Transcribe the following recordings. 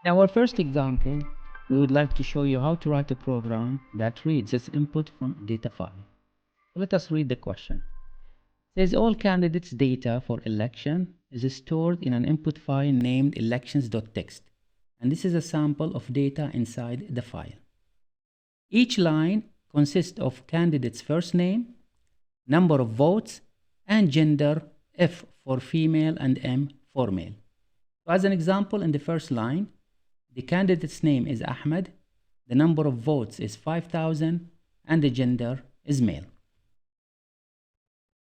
In our first example, we would like to show you how to write a program that reads this input from a data file. Let us read the question. It says all candidates' data for election is stored in an input file named elections.txt, and this is a sample of data inside the file. Each line consists of candidate's first name, number of votes, and gender, F for female and M for male. So as an example, in the first line, the candidate's name is Ahmed, the number of votes is 5,000, and the gender is male.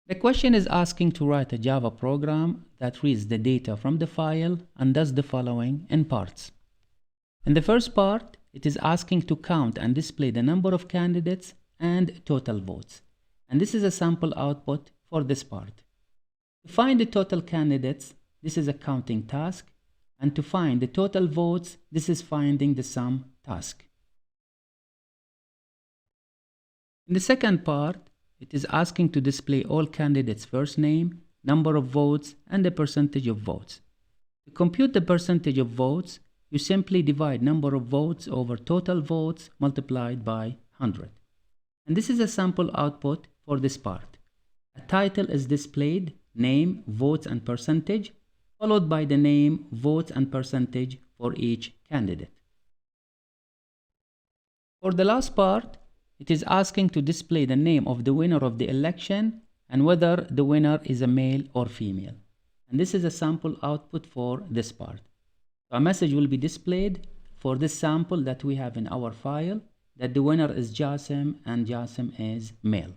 The question is asking to write a Java program that reads the data from the file and does the following in parts. In the first part, it is asking to count and display the number of candidates and total votes. And this is a sample output for this part. To find the total candidates, this is a counting task. And to find the total votes, this is finding the sum task. In the second part, it is asking to display all candidates' first name, number of votes, and the percentage of votes. To compute the percentage of votes, you simply divide number of votes over total votes multiplied by 100. And this is a sample output for this part. A title is displayed, name, votes, and percentage, followed by the name, votes, and percentage for each candidate. For the last part, it is asking to display the name of the winner of the election and whether the winner is a male or female. And this is a sample output for this part. So a message will be displayed for this sample that we have in our file that the winner is Jasim and Jasim is male.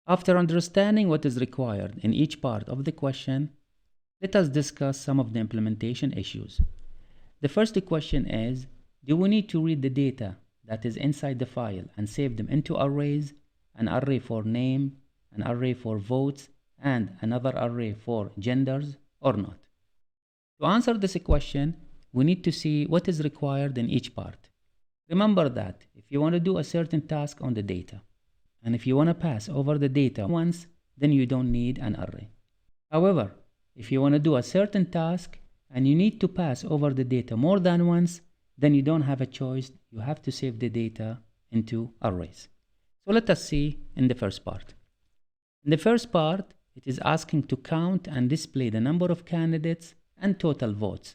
After understanding what is required in each part of the question, let us discuss some of the implementation issues. The first question is, do we need to read the data that is inside the file and save them into arrays, an array for name, an array for votes, and another array for genders, or not? To answer this question, we need to see what is required in each part. Remember that if you want to do a certain task on the data, and if you want to pass over the data once, then you don't need an array. However, if you want to do a certain task and you need to pass over the data more than once, then you don't have a choice. You have to save the data into arrays. So let us see in the first part. In the first part, it is asking to count and display the number of candidates and total votes.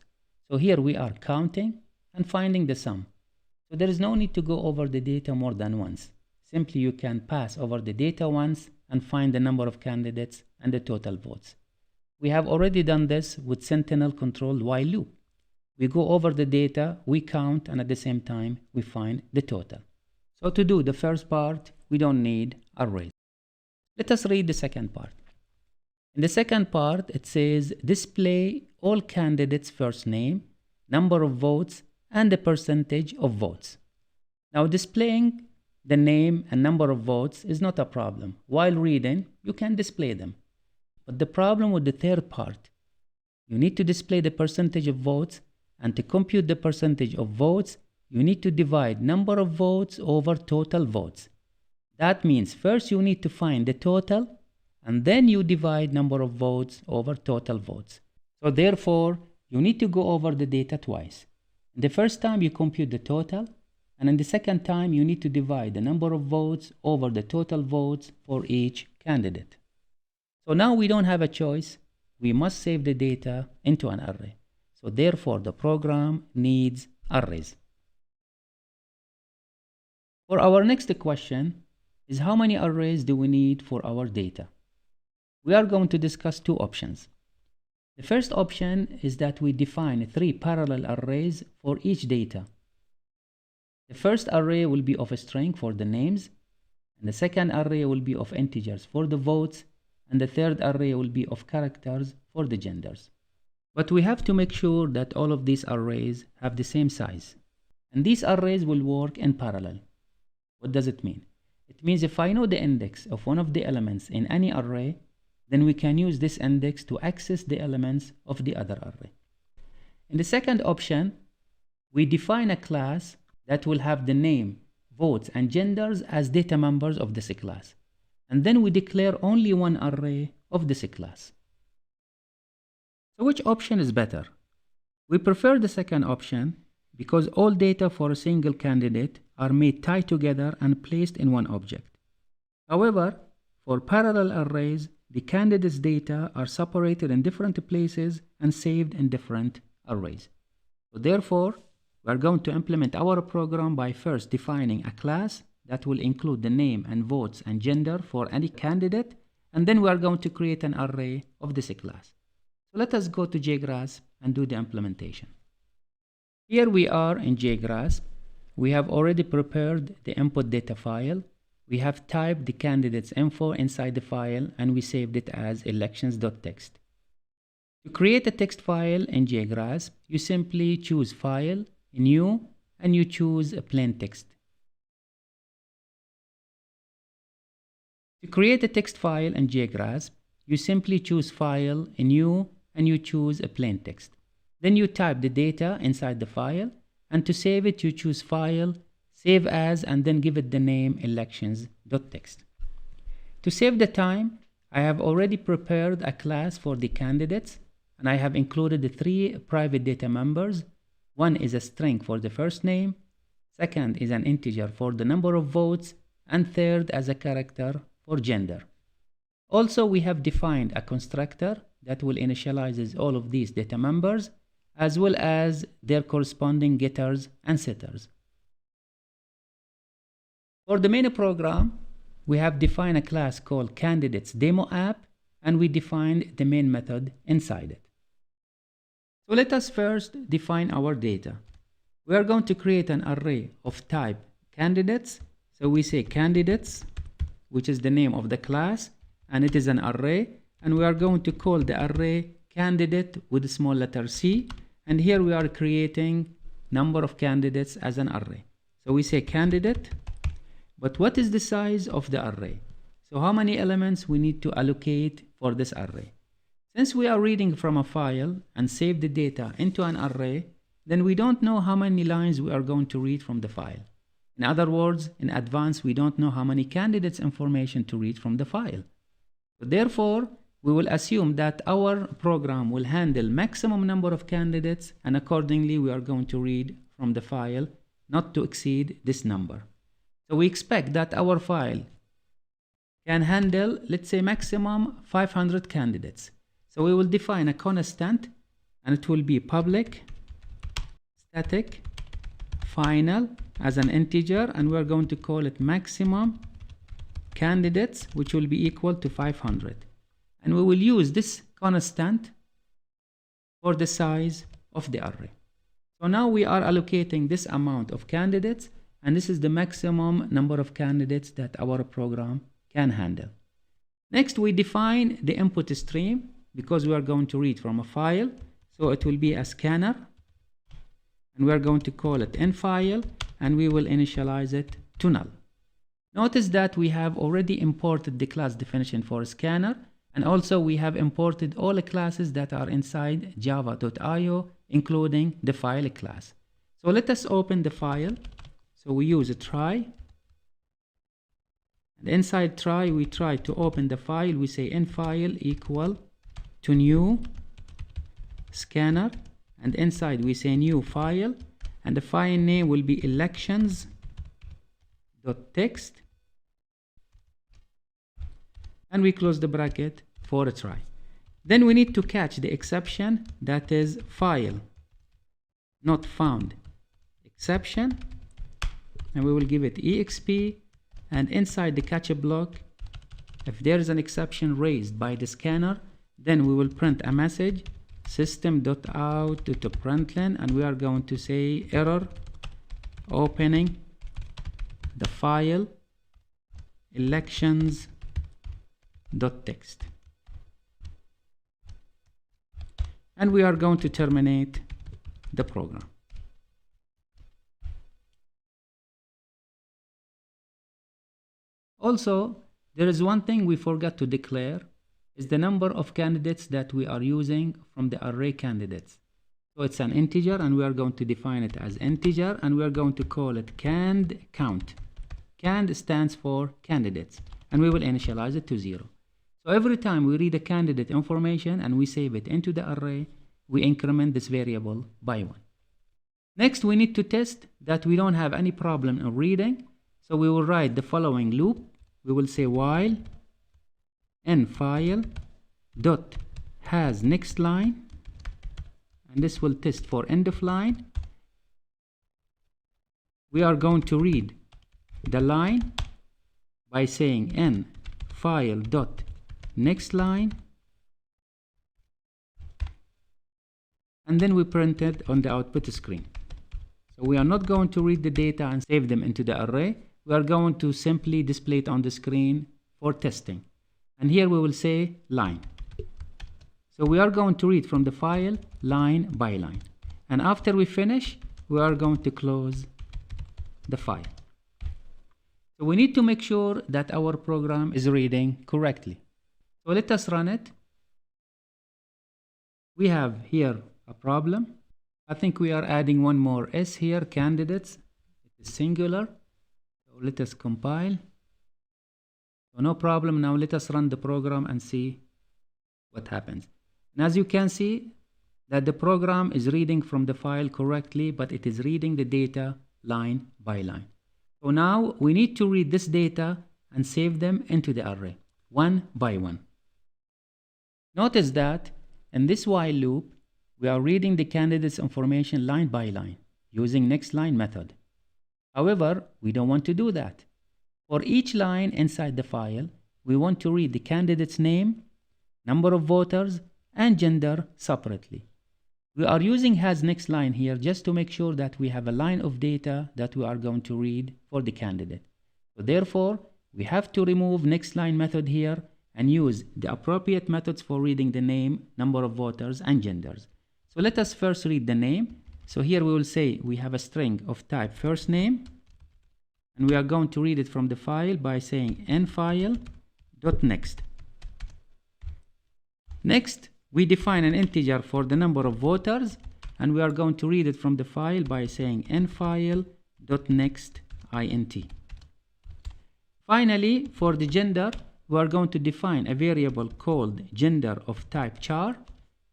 So here we are counting and finding the sum. So there is no need to go over the data more than once. Simply you can pass over the data once and find the number of candidates and the total votes. We have already done this with Sentinel controlled while loop. We go over the data, we count, and at the same time, we find the total. So to do the first part, we don't need arrays. Let us read the second part. In the second part, it says display all candidates' first name, number of votes, and the percentage of votes. Now displaying the name and number of votes is not a problem. While reading, you can display them. But the problem with the third part, you need to display the percentage of votes, and to compute the percentage of votes, you need to divide number of votes over total votes. That means first you need to find the total, and then you divide number of votes over total votes. So therefore, you need to go over the data twice. In the first time you compute the total, and in the second time you need to divide the number of votes over the total votes for each candidate. So now we don't have a choice. We must save the data into an array. So therefore, the program needs arrays. For our next question is how many arrays do we need for our data? We are going to discuss two options. The first option is that we define 3 parallel arrays for each data. The first array will be of a string for the names, and the second array will be of integers for the votes, and the third array will be of characters for the genders. But we have to make sure that all of these arrays have the same size. And these arrays will work in parallel. What does it mean? It means if I know the index of one of the elements in any array, then we can use this index to access the elements of the other array. In the second option, we define a class that will have the name, votes, and genders as data members of this class. And then we declare only one array of this class. So which option is better? We prefer the second option because all data for a single candidate are made tied together and placed in one object. However, for parallel arrays, the candidates' data are separated in different places and saved in different arrays. So therefore, we are going to implement our program by first defining a class that will include the name and votes and gender for any candidate, and then we are going to create an array of this class. So let us go to JGrasp and do the implementation. Here we are in JGrasp. We have already prepared the input data file. We have typed the candidate's info inside the file and we saved it as elections.txt. To create a text file in JGrasp, you simply choose File, New, and you choose a plain text. To create a text file in JGrasp, you simply choose File, New, and you choose a plain text. Then you type the data inside the file, and to save it, you choose File, Save As, and then give it the name elections.txt. To save the time, I have already prepared a class for the candidates, and I have included the 3 private data members. One is a string for the first name, second is an integer for the number of votes, and third as a character for gender. Also, we have defined a constructor that will initialize all of these data members, as well as their corresponding getters and setters. For the main program, we have defined a class called candidates demo app, and we defined the main method inside it. So let us first define our data. We are going to create an array of type candidates. So we say candidates, which is the name of the class, and it is an array, and we are going to call the array candidate with a small letter C, and here we are creating number of candidates as an array. So we say candidate, but what is the size of the array? So how many elements we need to allocate for this array? Since we are reading from a file and save the data into an array, then we don't know how many lines we are going to read from the file. In other words, in advance, we don't know how many candidates information to read from the file. So therefore, we will assume that our program will handle maximum number of candidates, and accordingly, we are going to read from the file not to exceed this number. So we expect that our file can handle, let's say, maximum 500 candidates. So we will define a constant, and it will be public static final as an integer, and we are going to call it maximum candidates, which will be equal to 500. And we will use this constant for the size of the array. So now we are allocating this amount of candidates, and this is the maximum number of candidates that our program can handle. Next, we define the input stream because we are going to read from a file. So it will be a scanner, and we are going to call it nFile, and we will initialize it to null. Notice that we have already imported the class definition for a scanner, and also we have imported all the classes that are inside java.io, including the file class. So let us open the file. So we use a try, and inside try we try to open the file. We say nFile equal to new scanner, and inside we say new file, and the file name will be elections.txt, and we close the bracket for a try. Then we need to catch the exception, that is file not found exception, and we will give it exp, and inside the catch block, if there is an exception raised by the scanner, then we will print a message system.out.println, and we are going to say error opening the file elections.txt, and we are going to terminate the program. Also, there is one thing we forgot to declare, is the number of candidates that we are using from the array candidates. So it's an integer, and we are going to define it as integer, and we are going to call it cand count. Cand stands for candidates, and we will initialize it to 0. So every time we read a candidate information and we save it into the array, we increment this variable by 1. Next, we need to test that we don't have any problem in reading. So we will write the following loop. We will say while n file dot has next line, and this will test for end of line. We are going to read the line by saying n file dot next line, and then we print it on the output screen. So we are not going to read the data and save them into the array. We are going to simply display it on the screen for testing. And here we will say line. So we are going to read from the file line by line. And after we finish, we are going to close the file. So we need to make sure that our program is reading correctly. So let us run it. We have here a problem. I think we are adding one more S here, candidates. It is singular. So let us compile. So no problem. Now let us run the program and see what happens. And as you can see that the program is reading from the file correctly, but it is reading the data line by line. So now we need to read this data and save them into the array, one by one. Notice that in this while loop, we are reading the candidate's information line by line using nextLine method. However, we don't want to do that. For each line inside the file, we want to read the candidate's name, number of voters, and gender separately. We are using has next line here just to make sure that we have a line of data that we are going to read for the candidate. So therefore, we have to remove next line method here and use the appropriate methods for reading the name, number of voters, and genders. So let us first read the name. So here we will say we have a string of type first name, and we are going to read it from the file by saying nfile.next. Next, we define an integer for the number of voters, and we are going to read it from the file by saying nfile.nextInt. Finally, for the gender, we are going to define a variable called gender of type char,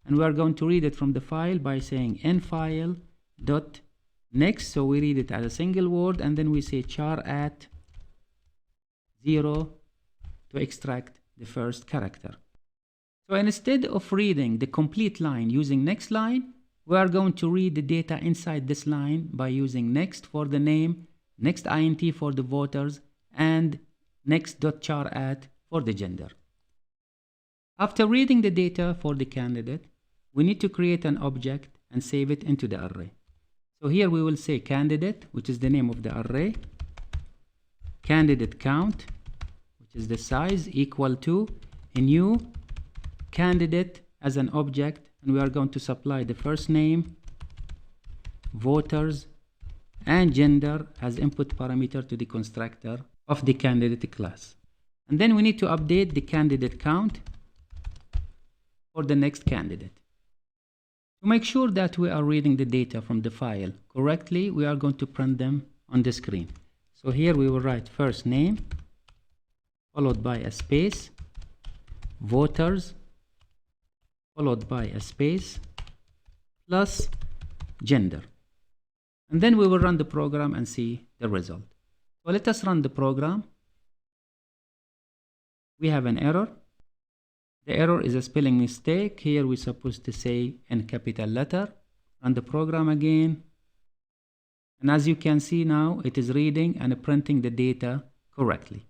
and we are going to read it from the file by saying nfile.next. So we read it as a single word, and then we say char at 0 to extract the first character. So instead of reading the complete line using next line, we are going to read the data inside this line by using next for the name, next int for the voters, and next.char at for the gender. After reading the data for the candidate, we need to create an object and save it into the array. So here we will say candidate, which is the name of the array, candidate count, which is the size, equal to a new candidate as an object, and we are going to supply the first name, voters, and gender as input parameter to the constructor of the candidate class. And then we need to update the candidate count for the next candidate. To make sure that we are reading the data from the file correctly, we are going to print them on the screen. So here we will write first name, followed by a space, voters, followed by a space, plus gender. And then we will run the program and see the result. So let us run the program. We have an error. The error is a spelling mistake. Here we're supposed to say in capital letter. Run the program again. And as you can see now, it is reading and printing the data correctly.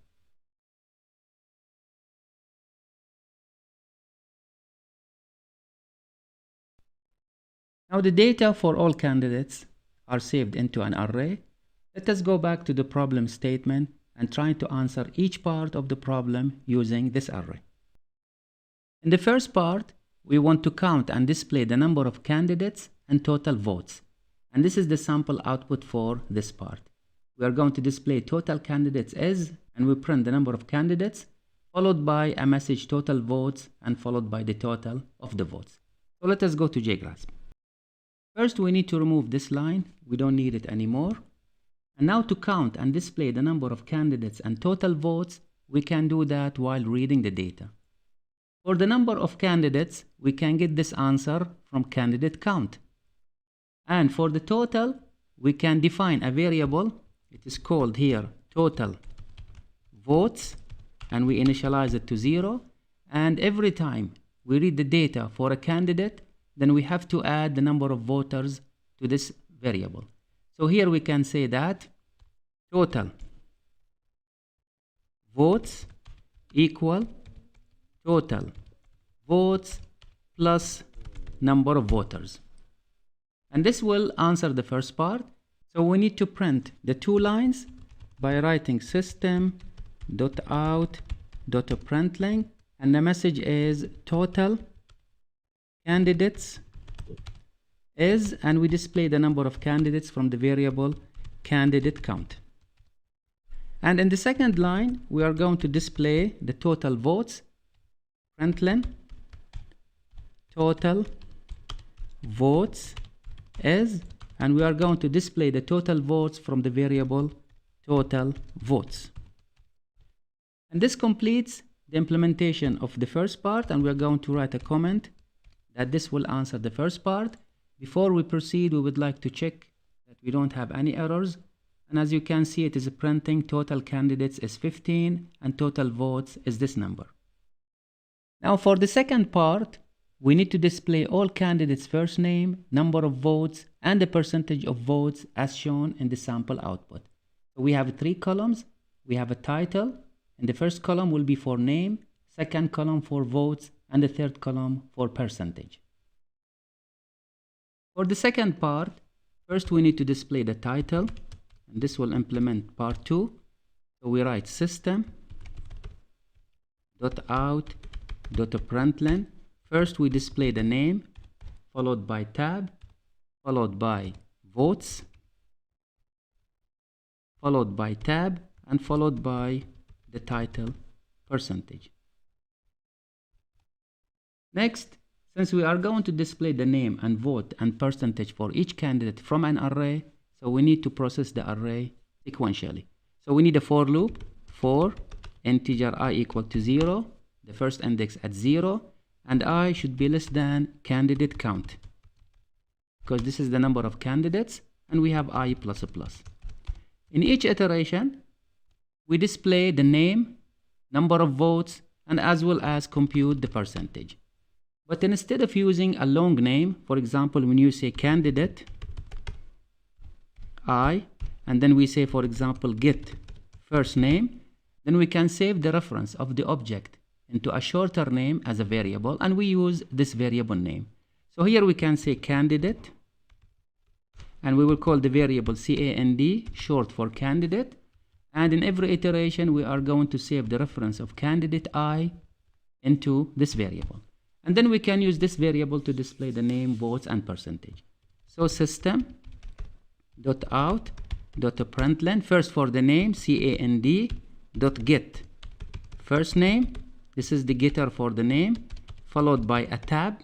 Now the data for all candidates are saved into an array. Let us go back to the problem statement and try to answer each part of the problem using this array. In the first part, we want to count and display the number of candidates and total votes. And this is the sample output for this part. We are going to display total candidates as, and we print the number of candidates, followed by a message total votes, and followed by the total of the votes. So let us go to JGrasp. First, we need to remove this line. We don't need it anymore. And now to count and display the number of candidates and total votes, we can do that while reading the data. For the number of candidates, we can get this answer from candidate count. And for the total, we can define a variable. It is called here total votes, and we initialize it to 0. And every time we read the data for a candidate, then we have to add the number of voters to this variable. So here we can say that total votes equal total votes plus number of voters. And this will answer the first part. So we need to print the two lines by writing system.out.println, and the message is total candidates is, and we display the number of candidates from the variable candidate count. And in the second line, we are going to display the total votes, println total votes is, and we are going to display the total votes from the variable total votes. And this completes the implementation of the first part, and we are going to write a comment that this will answer the first part. Before we proceed, we would like to check that we don't have any errors. And as you can see, it is printing total candidates is 15 and total votes is this number. Now for the second part, we need to display all candidates' first name, number of votes, and the percentage of votes as shown in the sample output. So we have 3 columns. We have a title, and the first column will be for name, second column for votes, and the third column for percentage. For the second part, first we need to display the title, and this will implement part 2. So we write system.out.println. First we display the name, followed by tab, followed by votes, followed by tab, and followed by the title percentage. Next, since we are going to display the name and vote and percentage for each candidate from an array, so we need to process the array sequentially. So we need a for loop for integer I equal to 0, the first index at 0, and I should be less than candidate count, because this is the number of candidates, and we have I plus a plus. In each iteration, we display the name, number of votes, and as well as compute the percentage. But instead of using a long name, for example, when you say candidate I, and then we say, for example, get first name, then we can save the reference of the object into a shorter name as a variable, and we use this variable name. So here we can say candidate, and we will call the variable CAND, short for candidate, and in every iteration we are going to save the reference of candidate I into this variable. And then we can use this variable to display the name, votes, and percentage. So system.out.println, first for the name, CAND.get first name. This is the getter for the name, followed by a tab,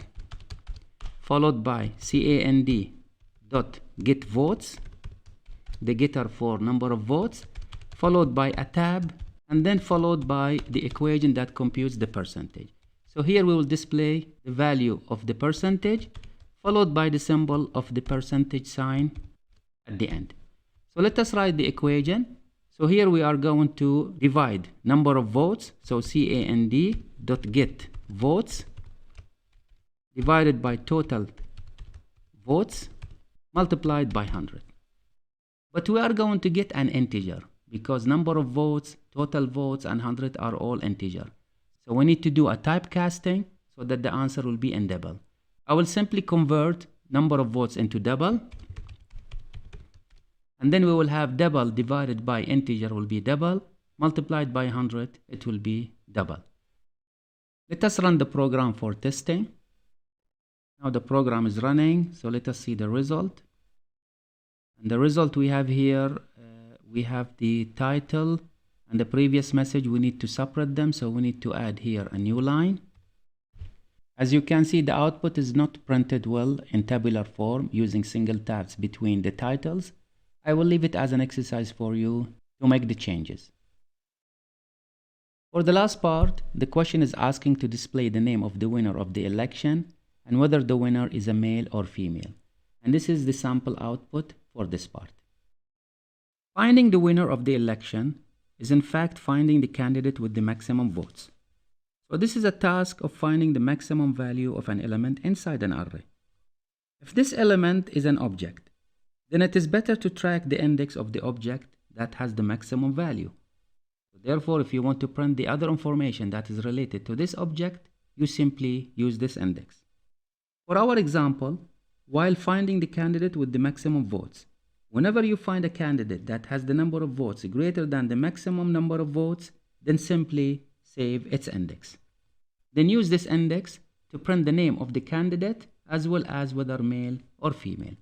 followed by CAND.get votes, the getter for number of votes, followed by a tab, and then followed by the equation that computes the percentage. So here we will display the value of the percentage, followed by the symbol of the percentage sign at the end. So let us write the equation. So here we are going to divide number of votes, so CAND.get votes divided by total votes multiplied by 100. But we are going to get an integer, because number of votes, total votes, and 100 are all integer. So we need to do a typecasting so that the answer will be in double. I will simply convert number of votes into double, and then we will have double divided by integer will be double, multiplied by 100, it will be double. Let us run the program for testing. Now the program is running, so let us see the result. And the result we have here, we have the title and the previous message. We need to separate them, so we need to add here a new line. As you can see, the output is not printed well in tabular form using single tabs between the titles. I will leave it as an exercise for you to make the changes. For the last part, the question is asking to display the name of the winner of the election and whether the winner is a male or female. And this is the sample output for this part. Finding the winner of the election is in fact finding the candidate with the maximum votes. So this is a task of finding the maximum value of an element inside an array. If this element is an object, then it is better to track the index of the object that has the maximum value. Therefore, if you want to print the other information that is related to this object, you simply use this index. For our example, while finding the candidate with the maximum votes, whenever you find a candidate that has the number of votes greater than the maximum number of votes, then simply save its index. Then use this index to print the name of the candidate as well as whether male or female.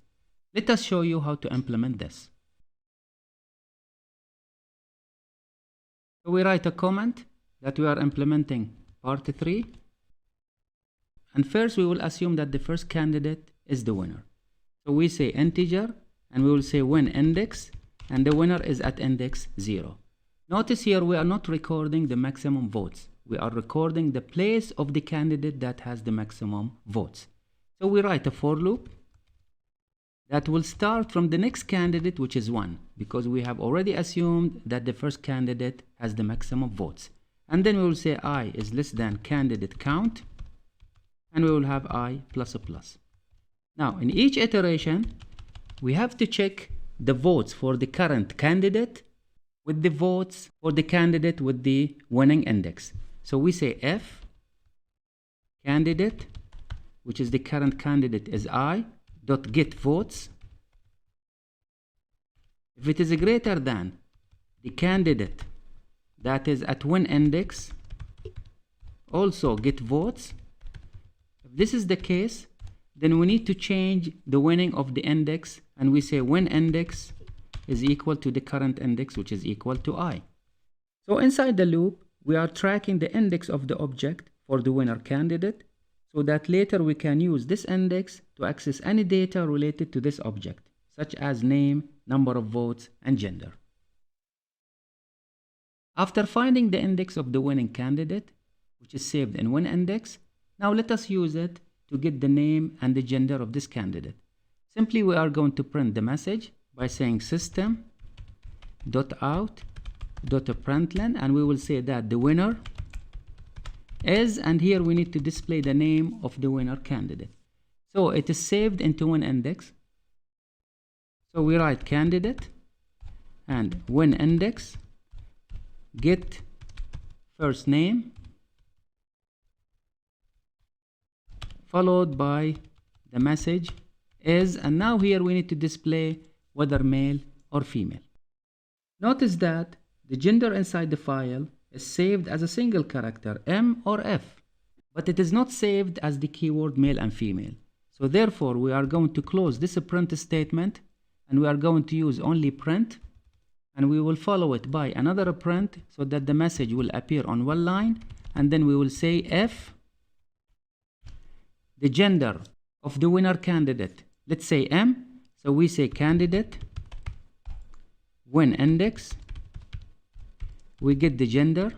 Let us show you how to implement this. So we write a comment that we are implementing part 3. And first we will assume that the first candidate is the winner. So we say integer and we will say win index, and the winner is at index 0. Notice here we are not recording the maximum votes. We are recording the place of the candidate that has the maximum votes. So we write a for loop that will start from the next candidate, which is 1, because we have already assumed that the first candidate has the maximum votes. And then we will say I is less than candidate count, and we will have I plus a plus. Now, in each iteration, we have to check the votes for the current candidate with the votes for the candidate with the winning index. So we say if candidate, which is the current candidate, is I, dot get votes. If it is greater than the candidate that is at win index, also get votes. If this is the case, then we need to change the winning of the index, and we say win index is equal to the current index, which is equal to I. So inside the loop, we are tracking the index of the object for the winner candidate, so that later we can use this index to access any data related to this object, such as name, number of votes, and gender. After finding the index of the winning candidate, which is saved in win index, now let us use it to get the name and the gender of this candidate. Simply we are going to print the message by saying system.out.println, and we will say that the winner is, and here we need to display the name of the winner candidate. So it is saved into win index. So we write candidate and win index get first name followed by the message is, and now here we need to display whether male or female. Notice that the gender inside the file is saved as a single character, M or F, but it is not saved as the keyword male and female. So therefore we are going to close this print statement, and we are going to use only print, and we will follow it by another print so that the message will appear on one line, and then we will say if the gender of the winner candidate, let's say M, so we say candidate win index, we get the gender.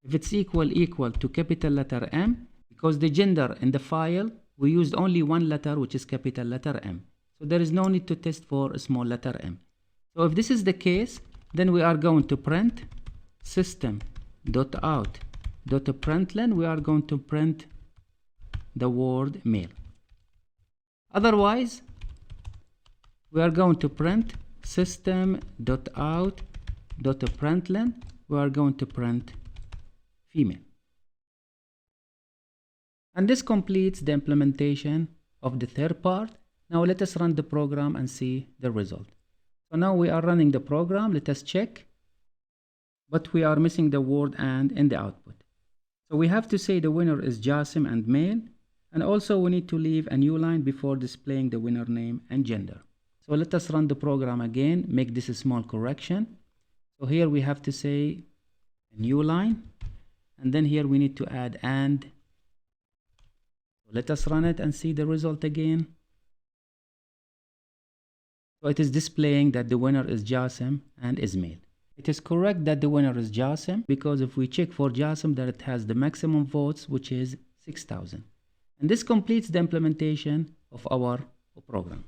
If it's equal to capital letter M, because the gender in the file we used only one letter, which is capital letter M, so there is no need to test for a small letter m. So if this is the case, then we are going to print system.out.println. We are going to print the word male. Otherwise, we are going to print system.out.println. We are going to print female. And this completes the implementation of the third part. Now let us run the program and see the result. So now we are running the program. Let us check. But we are missing the word and in the output. So we have to say the winner is Jasim and male. And also we need to leave a new line before displaying the winner name and gender. So let us run the program again, make this a small correction. So here we have to say a new line. And then here we need to add and. So let us run it and see the result again. So it is displaying that the winner is Jasim and is male. It is correct that the winner is Jasim because if we check for Jasim, that it has the maximum votes, which is 6,000. And this completes the implementation of our program.